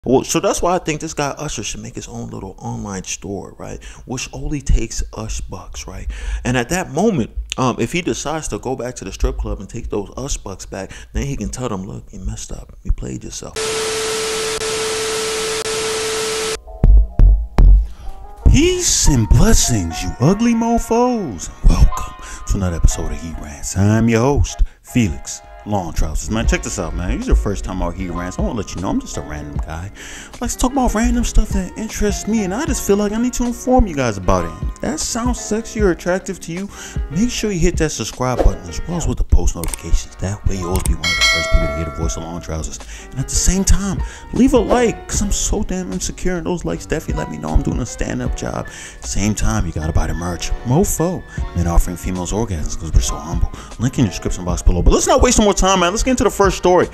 Well, so that's why I think this guy Usher should make his own little online store, right? Which only takes Ushbucks, right? And at that moment, if he decides to go back to the strip club and take those Ushbucks back, then he can tell them, look, you messed up. You played yourself. Peace and blessings, you ugly mofos. Welcome to another episode of Heat Rants. I'm your host, Felix Long Trousers. Man, check this out, man. This is your first time out Heat Rants. I want to let you know I'm just a random guy. I like to talk about random stuff that interests me, and I just feel like I need to inform you guys about it. If that sounds sexy or attractive to you, make sure you hit that subscribe button as well as with the post notifications. That way you'll always be one of the first people to hear the voice of Long Trousers. And at the same time, leave a like, because I'm so damn insecure, and those likes definitely let me know I'm doing a stand-up job. Same time, you gotta buy the merch. Mofo, men offering females orgasms because we're so humble. Link in the description box below. But let's not waste no more time, man. Let's get into the first story.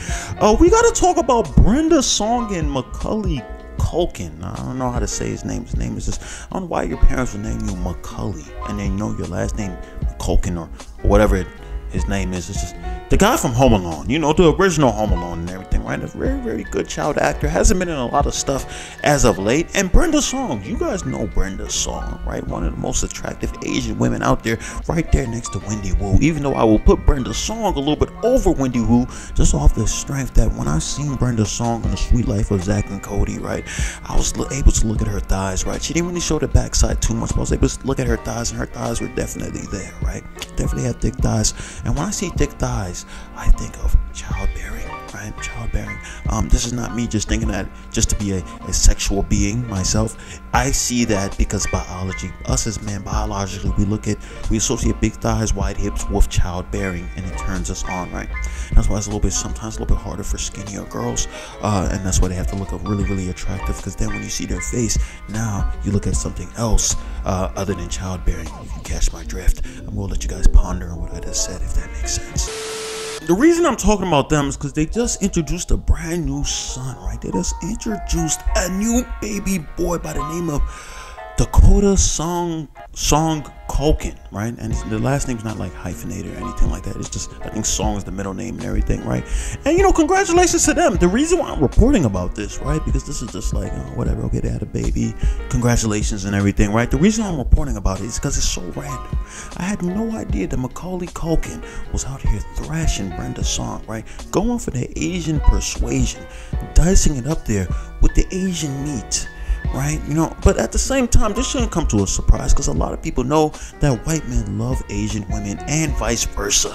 We gotta talk about Brenda's song and Macaulay Culkin. I don't know how to say his name. His name is just, I don't know why your parents would name you Macaulay and they know your last name Culkin or whatever his name is. It's just the guy from Home Alone, you know, the original Home Alone and everything, right? A very, very good child actor. Hasn't been in a lot of stuff as of late. And Brenda's song, you guys know Brenda's song, right? One of the most attractive Asian women out there, right there next to Wendy Wu. Even though I will put Brenda's song a little bit over Wendy Wu, just off the strength that when I seen Brenda's song on The Sweet Life of Zach and Cody, right, I was able to look at her thighs, right? She didn't really show the backside too much, but I was able to look at her thighs, and her thighs were definitely there, right? Definitely had thick thighs. And when I see thick thighs, I think of childbearing, right? Childbearing. This is not me just thinking that just to be a sexual being myself. I see that because biology, us as men, biologically, we associate big thighs, wide hips with childbearing, and it turns us on, right? That's why it's sometimes a little bit harder for skinnier girls, and that's why they have to look really, really attractive, because then when you see their face, now you look at something else other than childbearing. You can catch my drift. I'm gonna let you guys ponder on what I just said, if that makes sense. The reason I'm talking about them is because they just introduced a brand new son, right? They just introduced a new baby boy by the name of Dakota Song Culkin, right? And the last name's not like hyphenated or anything like that. It's just, I think Song is the middle name and everything, right? And you know, congratulations to them. The reason why I'm reporting about this, right? Because this is just like, whatever, okay, they had a baby, congratulations and everything, right? The reason I'm reporting about it is because it's so random. I had no idea that Macaulay Culkin was out here thrashing Brenda's song, right? Going for the Asian persuasion, dicing it up there with the Asian meat, right? You know, but at the same time, this shouldn't come to a surprise, because a lot of people know that white men love Asian women and vice versa.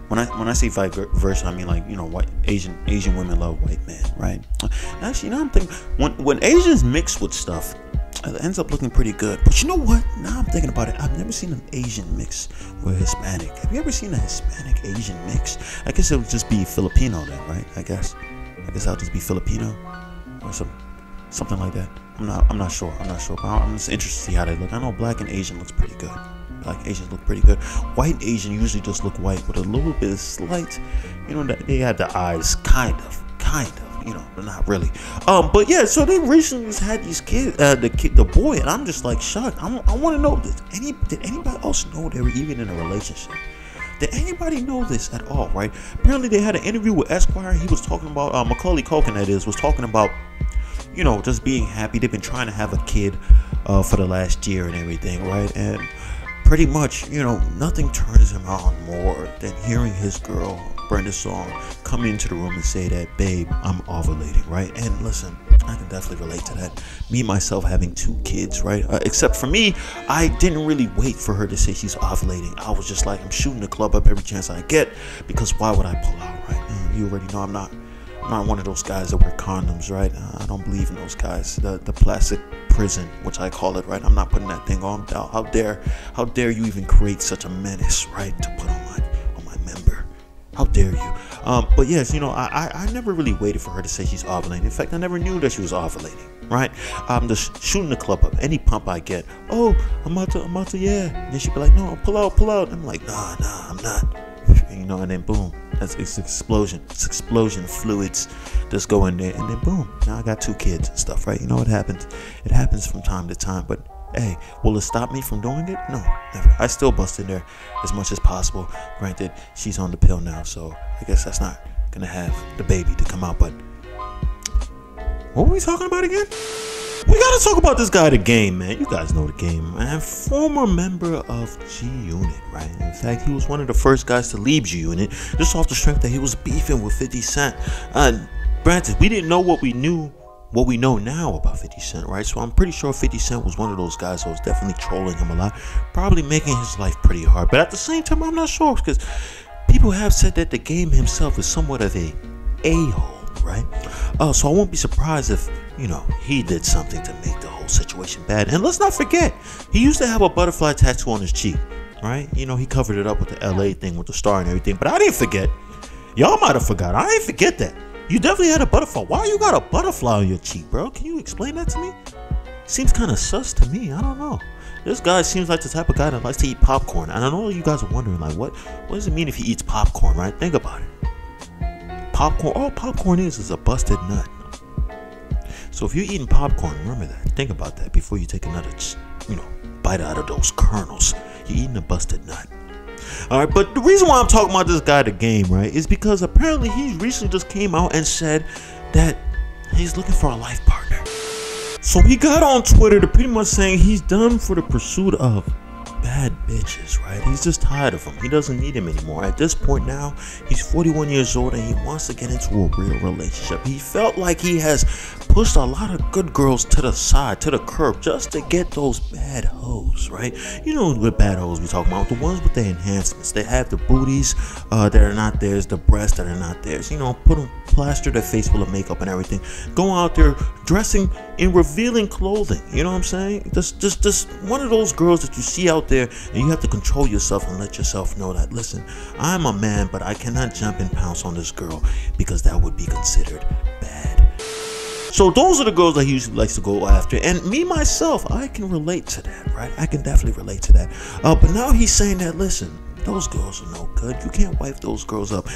When I say vice versa, I mean, like, you know, white Asian women love white men, right? Actually, now I'm thinking, when Asians mix with stuff, it ends up looking pretty good. But you know what? Now I'm thinking about it. I've never seen an Asian mix with Hispanic. Have you ever seen a Hispanic Asian mix? I guess it would just be Filipino then, right? I guess I'll just be Filipino or something like that. I'm not sure. But I'm just interested to see how they look. I know black and Asian looks pretty good. Black Asians look pretty good. White Asian usually just look white with a little bit of slight, you know, that they had the eyes kind of, you know, but not really. But yeah, so they recently just had these kids, the boy, and I'm just like shocked. I want to know, did anybody else know they were even in a relationship? Did anybody know this at all, right? Apparently they had an interview with Esquire. He was talking about, Macaulay Culkin, that is, was talking about, you know, just being happy. They've been trying to have a kid for the last year and everything, right? And pretty much, you know, nothing turns him on more than hearing his girl, Brenda's song, come into the room and say that, babe, I'm ovulating, right? And listen, I can definitely relate to that. Me, myself, having 2 kids, right? Except for me, I didn't really wait for her to say she's ovulating. I was just like, I'm shooting the club up every chance I get, because why would I pull out, right? You already know I'm not one of those guys that wear condoms, right? I don't believe in those guys. The plastic prison, which I call it, right? I'm not putting that thing on. How dare you even create such a menace, right? To put on my member. How dare you? But yes, you know, I never really waited for her to say she's ovulating. In fact, I never knew that she was ovulating, right? I'm just shooting the club up. Any pump I get, oh, I'm about to, yeah. And then she'd be like, no, pull out. I'm like, nah, I'm not. You know, and then boom. It's explosion. It's explosion fluids just go in there, and then boom. Now I got 2 kids and stuff, right? You know what happens? It happens from time to time, but hey, will it stop me from doing it? No, never. I still bust in there as much as possible. Granted, she's on the pill now, so I guess that's not gonna have the baby to come out, but What were we talking about again? We gotta talk about this guy, The Game, man. You guys know The Game, man. Former member of G Unit, right? In fact, he was one of the first guys to leave G Unit, just off the strength that he was beefing with 50 Cent. Granted, we didn't know what we know now about 50 Cent, right? So I'm pretty sure 50 Cent was one of those guys that was definitely trolling him a lot, probably making his life pretty hard. But at the same time, I'm not sure, because people have said that The Game himself is somewhat of a a-hole, right? So I won't be surprised if, he did something to make the whole situation bad. And let's not forget, he used to have a butterfly tattoo on his cheek, right? He covered it up with the LA thing with the star and everything. But I didn't forget. Y'all might have forgot. I didn't forget that. You definitely had a butterfly. Why you got a butterfly on your cheek, bro? Can you explain that to me? Seems kind of sus to me. I don't know. This guy seems like the type of guy that likes to eat popcorn. And I know you guys are wondering, like, what does it mean if he eats popcorn, right? Think about it. Popcorn. All popcorn is a busted nut. So if you're eating popcorn, remember that. Think about that before you take another, bite out of those kernels. You're eating a busted nut. All right, but the reason why I'm talking about this guy, The Game, right, is because apparently he recently just came out and said that he's looking for a life partner. So he got on Twitter to pretty much saying he's done for the pursuit of bad bitches, right? He's just tired of them. He doesn't need him anymore. At this point now, he's 41 years old and he wants to get into a real relationship. He felt like he has pushed a lot of good girls to the side, to the curb, just to get those bad hoes, right? With bad hoes we talking about, the ones with the enhancements. They have the booties that are not theirs, the breasts that are not theirs. Plaster their face full of makeup and everything. Go out there dressing in revealing clothing. You know what I'm saying? Just one of those girls that you see out there, and you have to control yourself and let yourself know that, listen, I'm a man, but I cannot jump and pounce on this girl because that would be considered bad. So those are the girls that he usually likes to go after. And me, myself, I can relate to that, right? I can definitely relate to that. But now he's saying that, listen, those girls are no good. You can't wipe those girls up.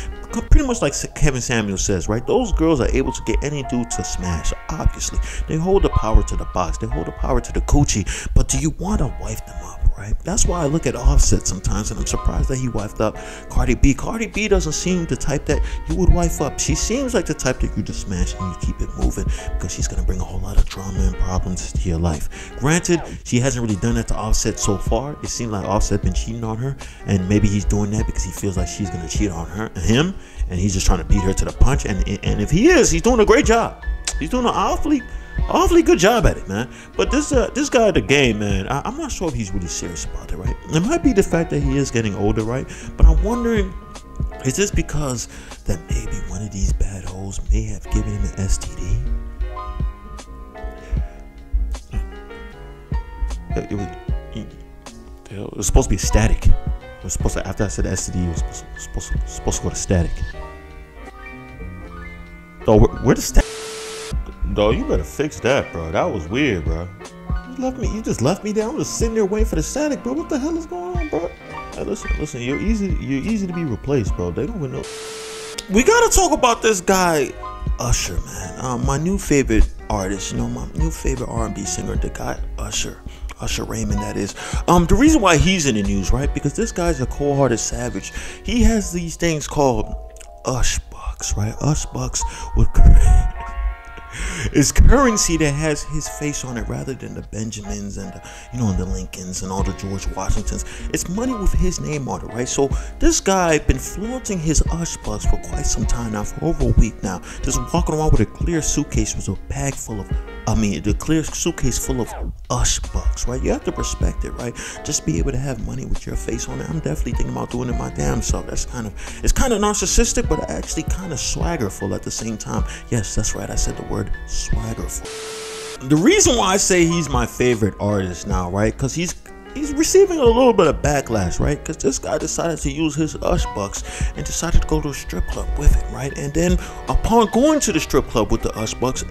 Pretty much like Kevin Samuel says, right? Those girls are able to get any dude to smash. Obviously, they hold the power to the box. They hold the power to the coochie. But do you want to wipe them up, right? That's why I look at Offset sometimes, and I'm surprised that he wiped up Cardi B. Cardi B doesn't seem the type that you would wipe up. She seems like the type that you just smash and you keep it moving, because she's gonna bring a whole lot of drama and problems to your life. Granted, she hasn't really done that to Offset so far. It seemed like Offset been cheating on her, and maybe he's doing that because he feels like she's gonna cheat on him, and he's just trying to beat her to the punch. And if he is, he's doing a great job. He's doing an awfully good job at it, man. But this guy, The Game, man, I'm not sure if he's really serious about it, right? It might be the fact that he is getting older, right? But I'm wondering, is this because that maybe one of these bad hoes may have given him an STD? It was supposed to be static. It was supposed to, after I said STD, it was supposed to go to static. Oh, where the static? Dog, you better fix that, bro. That was weird, bro. You just left me there. I'm just sitting there waiting for the static, bro. What the hell is going on, bro? Hey, listen. You're easy to be replaced, bro. They don't even know. We gotta talk about this guy, Usher, man. My new favorite artist, my new favorite R&B singer, the guy Usher Raymond, that is. The reason why he's in the news, right? Because this guy's a cold-hearted savage. He has these things called Ush Bucks, right? Ush Bucks with it's currency that has his face on it rather than the Benjamins and the Lincolns and all the George Washingtons. It's money with his name on it, right? So this guy been flaunting his Ushbucks for quite some time now, for over a week now, just walking around with a clear suitcase with a bag full of the clear suitcase full of Ushbucks, right? You have to respect it, right? Just be able to have money with your face on it. I'm definitely thinking about doing it my damn self. It's kind of narcissistic, but actually kind of swaggerful at the same time. Yes, that's right. I said the word swaggerful. The reason why I say he's my favorite artist now, right? Because he's receiving a little bit of backlash, right? Because this guy decided to use his Ushbucks and decided to go to a strip club with it, right? And then upon going to the strip club with the Ushbucks,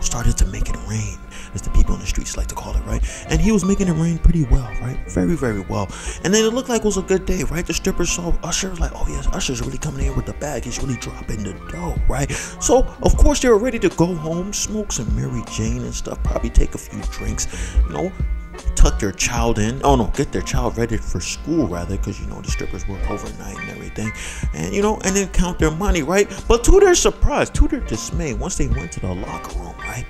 started to make it rain, as the people in the streets like to call it, right? And he was making it rain pretty well, right? Very, very well. And then it looked like it was a good day, right? The strippers saw Usher, like, oh yes, Usher's really coming in with the bag. He's really dropping the dough, right? So, of course, they were ready to go home, smoke some Mary Jane and stuff, probably take a few drinks, tuck their child in. Oh no, get their child ready for school rather, because you know the strippers work overnight and everything, and you know, and then count their money, right? But to their surprise, to their dismay, once they went to the locker room, right,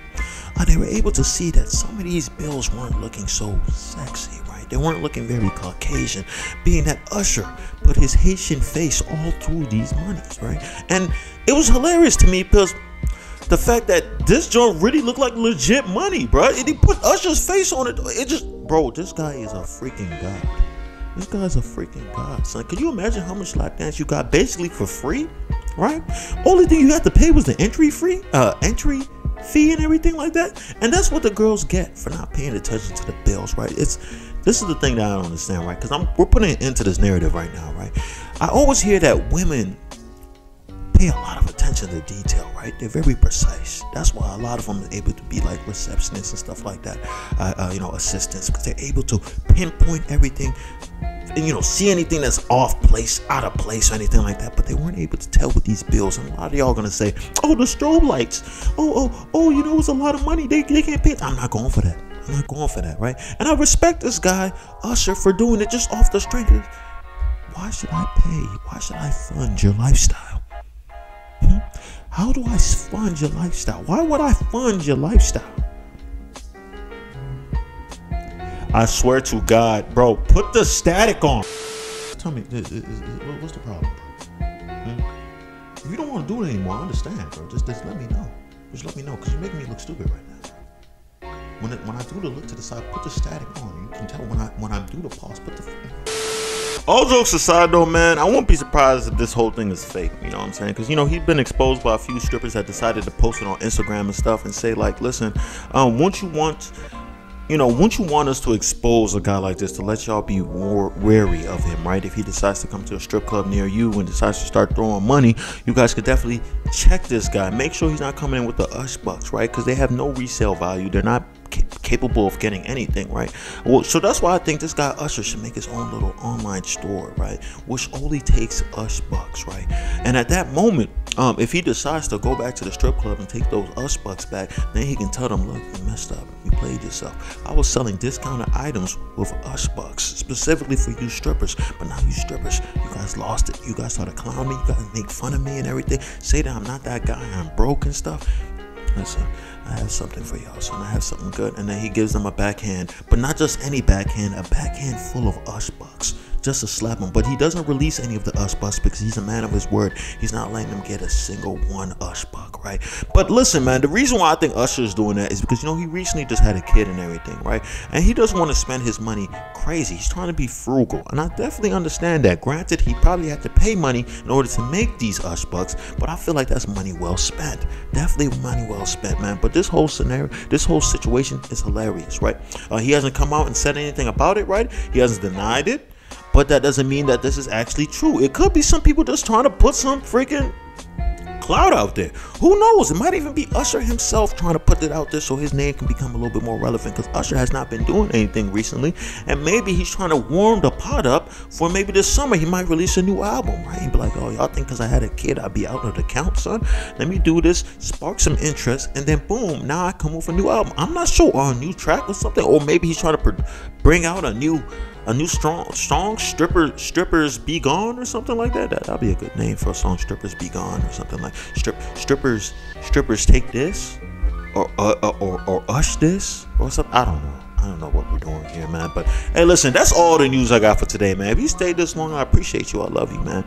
they were able to see that some of these bills weren't looking so sexy, right? They weren't looking very Caucasian, being that Usher put his Haitian face all through these monies, right? And it was hilarious to me because the fact that this joint really looked like legit money, bro. And he put Usher's face on it. It just, bro, this guy is a freaking god. This guy's a freaking god, son. Can you imagine how much lap dance you got basically for free, right? Only thing you had to pay was the entry fee and everything like that. And that's what the girls get for not paying attention to the bills, right? This is the thing that I don't understand, right? Because we're putting it into this narrative right now, right? I always hear that women pay a lot of attention to detail, right? They're very precise. That's why a lot of them are able to be like receptionists and stuff like that, you know, assistants, because they're able to pinpoint everything and, you know, see anything that's off place, out of place, or anything like that. But they weren't able to tell with these bills. And a lot of y'all gonna say, oh, the strobe lights, oh, you know, it's a lot of money, they can't pay. I'm not going for that. I'm not going for that, right? And I respect this guy Usher for doing it just off the strength of, why should I pay? Why should I fund your lifestyle? How do I fund your lifestyle? Why would I fund your lifestyle? I swear to God, bro, put the static on. Tell me, what's the problem, bro? If you don't want to do it anymore, I understand, bro. Just let me know. Just let me know, because you're making me look stupid right now. When I do the look to the side, put the static on. You can tell when I do the pause, put the... All jokes aside though, man, I won't be surprised if this whole thing is fake, you know what I'm saying? Because, you know, he's been exposed by a few strippers that decided to post it on Instagram and stuff and say, like, listen, once you want us to expose a guy like this, to let y'all be more wary of him, right? If he decides to come to a strip club near you and decides to start throwing money, you guys could definitely check this guy. Make sure he's not coming in with the Ushbucks, right? Because they have no resale value. They're not capable of getting anything, right? Well, so that's why I think this guy Usher should make his own little online store, right, which only takes Ushbucks, right? And at that moment, if he decides to go back to the strip club and take those Ushbucks back, then he can tell them, look, you messed up, you played yourself. I was selling discounted items with Ushbucks specifically for you strippers, but now you strippers, you guys lost it. You guys started clowning me, you guys make fun of me and everything, say that I'm not that guy, I'm broke and stuff. Listen, I have something for y'all, son. I have something good. And then he gives them a backhand, but not just any backhand, a backhand full of Ushbucks, just to slap him. But he doesn't release any of the Ushbucks because he's a man of his word. He's not letting them get a single one Ushbuck, right? But listen, man, the reason why I think Usher is doing that is because, you know, he recently just had a kid and everything, right? And he doesn't want to spend his money crazy. He's trying to be frugal, and I definitely understand that. Granted, he probably had to pay money in order to make these Ushbucks, but I feel like that's money well spent. Definitely money well spent, man. But this whole scenario, this whole situation is hilarious, right? He hasn't come out and said anything about it, right? He hasn't denied it, but that doesn't mean that this is actually true. It could be some people just trying to put some freaking clout out there. Who knows? It might even be Usher himself trying to put it out there so his name can become a little bit more relevant, because Usher has not been doing anything recently, and maybe he's trying to warm the pot up for maybe this summer he might release a new album, right? He'd be like, oh, y'all think because I had a kid I'd be out of the count, son? Let me do this, spark some interest, and then boom, now I come with a new album. I'm not sure, or a new track or something, or maybe he's trying to bring out a new strong strippers be gone or something like that. That'd be a good name for a song, strippers be gone, or something like strippers take this, or ush this or something. I don't know what we're doing here, man. But hey, listen, that's all the news I got for today, man. If you stayed this long, I appreciate you. I love you, man.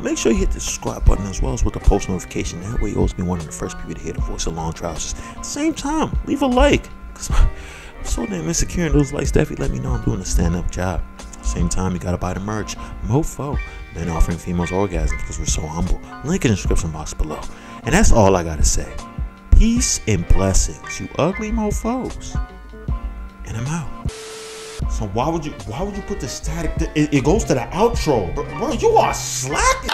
Make sure you hit the subscribe button as well as with the post notification. That way you always be one of the first people to hear the voice of Long Trousers. At the same time, leave a like, because I'm so damn insecure, and those likes definitely let me know I'm doing a stand-up job. Same time, you gotta buy the merch. Mofo, men offering females orgasms because we're so humble. Link in the description box below. And that's all I gotta say. Peace and blessings, you ugly mofos. And I'm out. So why would you put the static? It goes to the outro, bro. You are slacking.